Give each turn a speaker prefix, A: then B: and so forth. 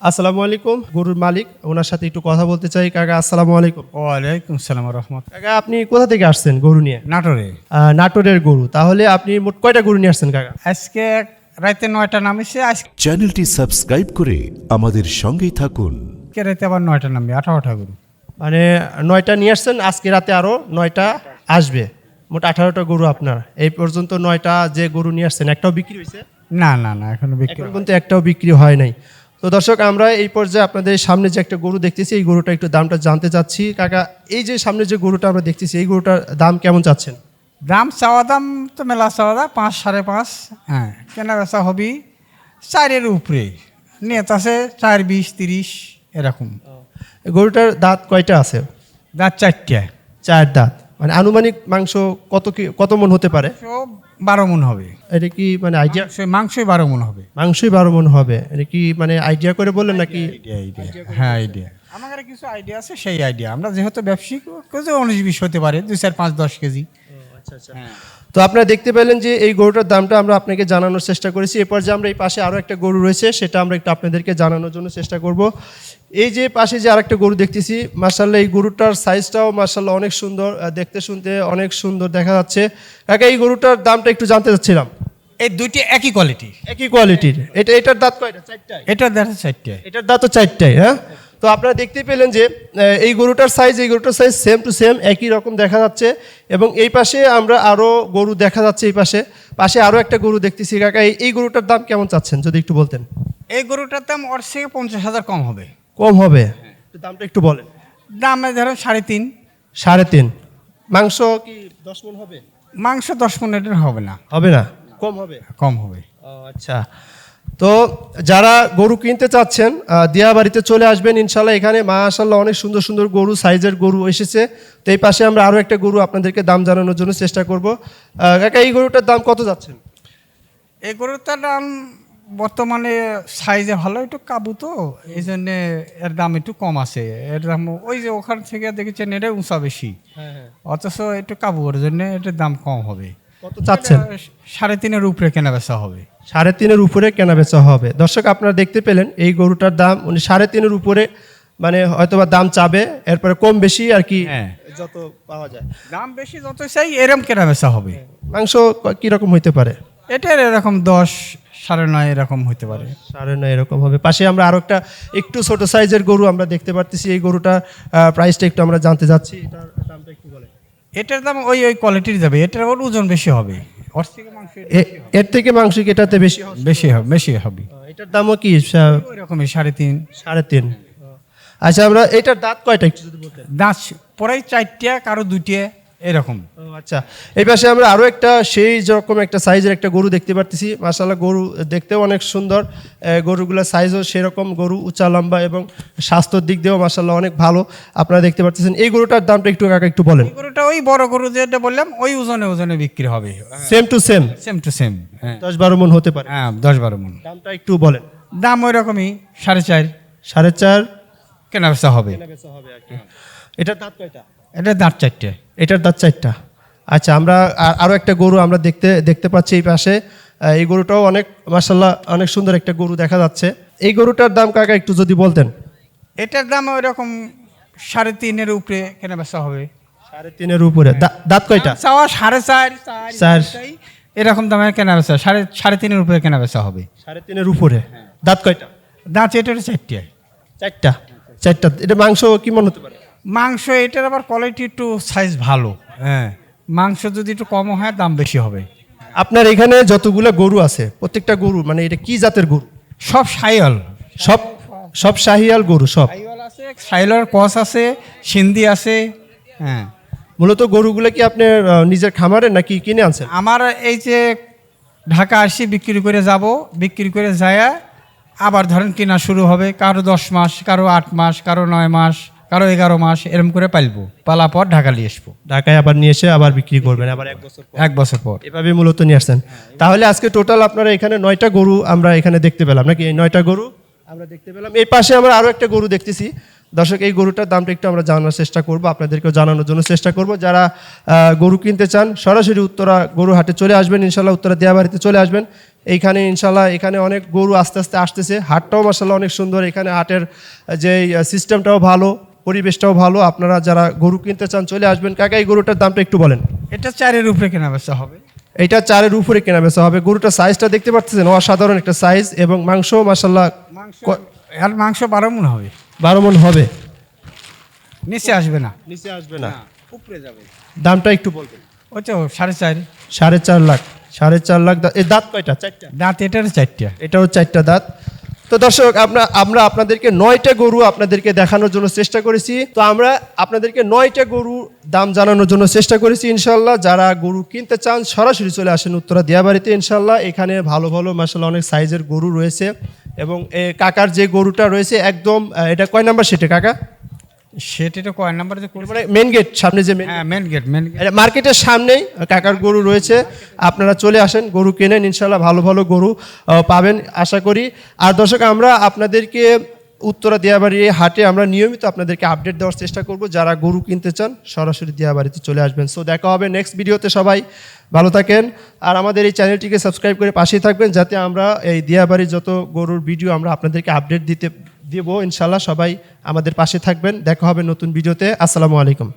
A: আসসালামু আলাইকুম। গরুর মালিক, ওনার সাথে একটু কথা বলতে চাই। কাকা আসসালামু আলাইকুম।
B: ওয়ালাইকুম সালাম রহমত।
A: কাকা আপনি কোথা থেকে আসছেন গরু নিয়ে?
B: নাটোরে
A: নাটোরের গরু। তাহলে আপনি মোট কয়টা গরু নিয়ে আসছেন কাকা?
B: আজকে রাতে 9টা নামিছে, আজকে
C: চ্যানেলটি সাবস্ক্রাইব করে আমাদের সঙ্গেই থাকুন।
B: রাতে আবার 9টা নামবে, 18টা গরু।
A: মানে 9টা নিয়ে আসছেন, আজকে রাতে আরও 9টা আসবে, মোট 18টা গরু আপনার। এই পর্যন্ত 9টা যে গরু নিয়ে আসছেন একটাও বিক্রি হয়েছে?
B: না না না, এখনো বিক্রি
A: এখন পর্যন্ত একটাও বিক্রি হয় নাই। তো দর্শক, আমরা এই পর্যায়ে আপনাদের সামনে যে একটা গরু দেখতেছি, এই গরুটা একটু দামটা জানতে চাচ্ছি। কাকা, এই যে সামনে যে গরুটা আমরা দেখতেছি, এই গরুটার দাম কেমন চাচ্ছেন?
B: দাম চাওয়া দাম তো মেলা চাওয়া দাম 5, 5.5। হ্যাঁ, কেনা বেচা হবি 4-এর উপরে, নিয়ত আছে 4, 20, 30 এরকম।
A: গরুটার দাঁত কয়টা আছে?
B: দাঁত 4টে।
A: 4 দাঁত। মানে আনুমানিক মাংস কত মন হতে পারে?
B: 12 মণ হবে।
A: এটা কি মানে আইডিয়া?
B: মাংসই 12 মণ হবে।
A: মাংসই 12 মন হবে। এটা কি মানে আইডিয়া করে বললেন নাকি?
B: হ্যাঁ, আইডিয়া আমার কাছে কিছু আইডিয়া আছে, সেই আইডিয়া আমরা যেহেতু ব্যবসায়িক, 19-20 হতে পারে, 2, 4, 5, 10 কেজি।
A: তো আপনারা দেখতে পেলেন যে এই গরুটার দামটা আমরা আপনাকে জানানোর চেষ্টা করেছি। এরপর যে আমরা এই পাশে আরও একটা গরু রয়েছে, সেটা আমরা একটু আপনাদেরকে জানানোর জন্য চেষ্টা করব। এই যে পাশে যে আরেকটা গরু দেখতেছি, মার্শাল্লাহ এই গরুটার সাইজটাও মার্শাল্লাহ অনেক সুন্দর, দেখতে শুনতে অনেক সুন্দর দেখা যাচ্ছে। কাকা, এই গরুটার দামটা একটু জানতে চাচ্ছিলাম।
B: এই দুইটি একই কোয়ালিটি।
A: একই কোয়ালিটির। এটার দাঁত কয়টা? 4টায়।
B: এটা দেখা 4টে।
A: এটার দাঁতও 4টায়। হ্যাঁ, তো আপনারা দেখতেই পেলেন যে এই গরুটার সাইজ সেম টু সেম একই রকম দেখা যাচ্ছে। এবং এই পাশে আমরা আরও গরু দেখা যাচ্ছে, এই পাশে আরও একটা গরু দেখতেছি। কাকা, এই গরুটার দাম কেমন চাচ্ছেন যদি একটু বলতেন?
B: এই গরুটার দাম ওর থেকে 50,000 কম হবে।
A: কম হবে? দামটা একটু বলেন।
B: দামে ধরেন 3.5।
A: 3.5। মাংস কি 10 মণ হবে?
B: মাংস 10 মণের হবে না।
A: হবে না, কম হবে?
B: কম হবে।
A: আচ্ছা, তো যারা গরু কিনতে চাচ্ছেন, দিয়াবাড়িতে চলে আসবেন ইনশাল্লাহ। এখানে মাশাআল্লাহ অনেক সুন্দর সুন্দর গরু, সাইজের গরু এসেছে। তো এই পাশে আমরা আরও একটা গরু আপনাদেরকে দাম জানানোর জন্য চেষ্টা করব। কাকা, এই গরুটার দাম কত যাচ্ছেন?
B: এই গরুটার দাম বর্তমানে সাইজে ভালো, একটু কাবু, তো এই জন্যে এর দাম একটু কম আছে। এর দাম ওই যে ওখান থেকে দেখেছেন এটা উঁচা বেশি, অথচ একটু কাবু, ওর জন্য এটার দাম কম হবে।
A: কত চাচ্ছেন?
B: 3.5-এর উপরে কেনা বেচা হবে।
A: 3.5-এর উপরে কেনা বেচা হবে। দর্শক, আপনারা দেখতে পেলেন এই গরুটার দাম উনি 3.5-এর উপরে, মানে হয়তোবা দাম চাবে, এরপরে কম বেশি আর কি,
B: হ্যাঁ,
A: যত পাওয়া যায়।
B: দাম বেশি যত চাই এরকম কেনা বেচা হবে।
A: মাংস কীরকম হইতে পারে?
B: এটার এরকম 10, 9.5 এরকম হতে পারে।
A: 9.5 এরকম হবে। পাশে আমরা আরও একটা একটু ছোট সাইজের গরু আমরা দেখতে পারতেছি। এই গরুটার প্রাইসটা একটু আমরা জানতে চাচ্ছি। এটার দামটা একটু বলেন।
B: এটার দাম ওই কোয়ালিটির যাবে, এটার ওর ওজন বেশি হবে। ওর থেকে মাংস
A: এর থেকে মাংস কি এটাতে বেশি হবে?
B: বেশি হবে।
A: এটার দামও কি
B: ওই রকমই 3.5।
A: 3.5। আচ্ছা, আমরা এটার দাঁত কয়টা একটু যদি বলতেন?
B: দাঁত পরেই 4টে, কারো 2টে এরকম।
A: আচ্ছা, এই পাশে আমরা আরও একটা সেই যেরকম একটা সাইজের একটা গরু দেখতে পারতেছি। মাশাআল্লাহ গরু দেখতেও অনেক সুন্দর, গরুগুলোর সাইজও সেরকম, গরু উঁচা লম্বা এবং স্বাস্থ্যের দিক দিয়েও মাশাআল্লাহ অনেক ভালো। আপনারা দেখতে পাচ্ছেন। এই গরুটার দামটা একটু কাকা একটু বলেন।
B: এই গরুটা ওই বড় গরু যেটা বললাম, ওই ওজনে বিক্রি হবে।
A: Same to same?
B: Same to same, হ্যাঁ।
A: 10-12 মণ হতে পারে?
B: হ্যাঁ, 10-12 মণ।
A: দামটা একটু বলেন।
B: দাম ওই রকমই 4.5।
A: 4.5
B: কেনা বেচা হবে।
A: এটার দাঁত কয়টা?
B: এটা দাঁত 4টে।
A: এটার দাঁত 4টা। আচ্ছা, আমরা আরও একটা গরু আমরা দেখতে পাচ্ছি এই পাশে। এই গরুটাও অনেক মাশাআল্লাহ অনেক সুন্দর একটা গরু দেখা যাচ্ছে। এই গরুটার দাম কাকা একটু যদি বলতেন।
B: এটার দাম ওই রকম 3.5-এর উপরে কেনা বেচা হবে।
A: 3.5-এর উপরে? দাঁত কয়টা?
B: চাওয়া 4.5,
A: 4
B: এরকম দামে কেনা বেচা, 3.5-এর উপরে কেনা বেচা হবে।
A: 3.5-এর উপরে? দাঁত কয়টা?
B: দাঁত এটার 4টে।
A: 4টা। এটা মাংস কি মনে হতে পারে?
B: মাংস এটার আবার কোয়ালিটি একটু সাইজ ভালো। হ্যাঁ, মাংস যদি একটু কম হয় দাম বেশি হবে।
A: আপনার এখানে যতগুলো গরু আছে, প্রত্যেকটা গরু মানে এটা কি জাতের গরু?
B: সব সাইওয়াল।
A: সব শাহিয়াল গরু? সব
B: সাইওয়াল আছে, সাইওয়ালের ক্রস আছে, সিন্ধি আছে। হ্যাঁ,
A: মূলত গরুগুলো কি আপনি নিজের খামারে নাকি কিনে আনছেন?
B: আমার এই যে ঢাকা আসি বিক্রি করে যাব, বিক্রি করে যায় আবার ধরেন কিনা শুরু হবে। কারো 10 মাস, কারো 8 মাস, কারো 9 মাস, কারো 11 মাস, এরকম করে পালবো। পালা পর ঢাকা নিয়ে আসবো।
A: ঢাকায় আবার নিয়ে এসে আবার বিক্রি করবেন আবার
B: 1 বছর পর।
A: এভাবে মূলত নিয়ে আসছেন। তাহলে আজকে টোটাল আপনারা এখানে 9টা গরু আমরা এখানে দেখতে পেলাম নাকি? এই 9টা গরু আমরা দেখতে পেলাম এই পাশে আমরা আরো একটা গরু দেখতেছি দর্শক এই গরুটার দামটা একটু আমরা জানার চেষ্টা করব আপনাদেরকেও জানানোর জন্য চেষ্টা করব যারা গরু কিনতে চান সরাসরি উত্তরা গরু হাটে চলে আসবেন ইনশাল্লাহ উত্তরা দিয়াবাড়িতে চলে আসবেন এইখানে ইনশাল্লাহ এখানে অনেক গরু আস্তে আস্তে আসতেছে হাটটাও মাসাল্লাহ অনেক সুন্দর এখানে হাটের যে সিস্টেমটাও ভালো পরিবেশটাও ভালো আপনারা যারা গরু কিনতে চান চলে আসবেন কাকা এই গরুটার দামটা একটু বলেন
B: এটা 4-এর উপরে কেনা বেচা হবে।
A: এটা 4-এর উপরে কেনা বেচা হবে গরুটার সাইজটা দেখতে পাচ্ছেন অসাধারণ একটা সাইজ এবং মাংস মাসাল্লাহ
B: আর মাংস 12 মণ হবে,
A: 12 মণ হবে
B: নিচে আসবে না,
A: নিচে আসবে না
B: উপরে যাবে।
A: দামটা একটু বলবেন
B: ওই তো 4.5
A: 4.5 লাখ 4.5 লাখ এই দাঁত কয়টা 4টা
B: দাঁত, এটার 4টা,
A: এটাও 4টা দাঁত তো দর্শক আমরা আপনাদেরকে 9টা গরু আপনাদেরকে দেখানোর জন্য চেষ্টা করেছি তো আমরা আপনাদেরকে 9টা গরু দাম জানানোর জন্য চেষ্টা করেছি ইনশাল্লাহ যারা গরু কিনতে চান সরাসরি চলে আসেন উত্তরা দিয়াবাড়িতে ইনশাল্লাহ এখানে ভালো ভালো মাশাআল্লাহ অনেক সাইজের গরু রয়েছে এবং কাকার যে গরুটা রয়েছে একদম এটা কয় নাম্বার সেটে কাকা
B: সেটা কয় নাম্বার যে করবে?
A: মানে মেন গেট সামনে যে
B: হ্যাঁ, মেন গেট।
A: মার্কেটের সামনেই কাকার গরু রয়েছে আপনারা চলে আসেন গরু কেনেন ইনশাল্লাহ ভালো ভালো গরু পাবেন আশা করি আর দর্শক আমরা আপনাদেরকে উত্তরা দিয়াবাড়ি হাটে আমরা নিয়মিত আপনাদেরকে আপডেট দেওয়ার চেষ্টা করব যারা গরু কিনতে চান সরাসরি দিয়াবাড়িতে চলে আসবেন সো দেখা হবে নেক্সট ভিডিওতে সবাই ভালো থাকেন আর আমাদের এই চ্যানেলটিকে সাবস্ক্রাইব করে পাশেই থাকবেন যাতে আমরা এই দিয়াবাড়ির যত গরুর ভিডিও আমরা আপনাদেরকে আপডেট দেব ইনশাল্লাহ সবাই আমাদের পাশে থাকবেন দেখা হবে নতুন ভিডিওতে আসসালামু আলাইকুম।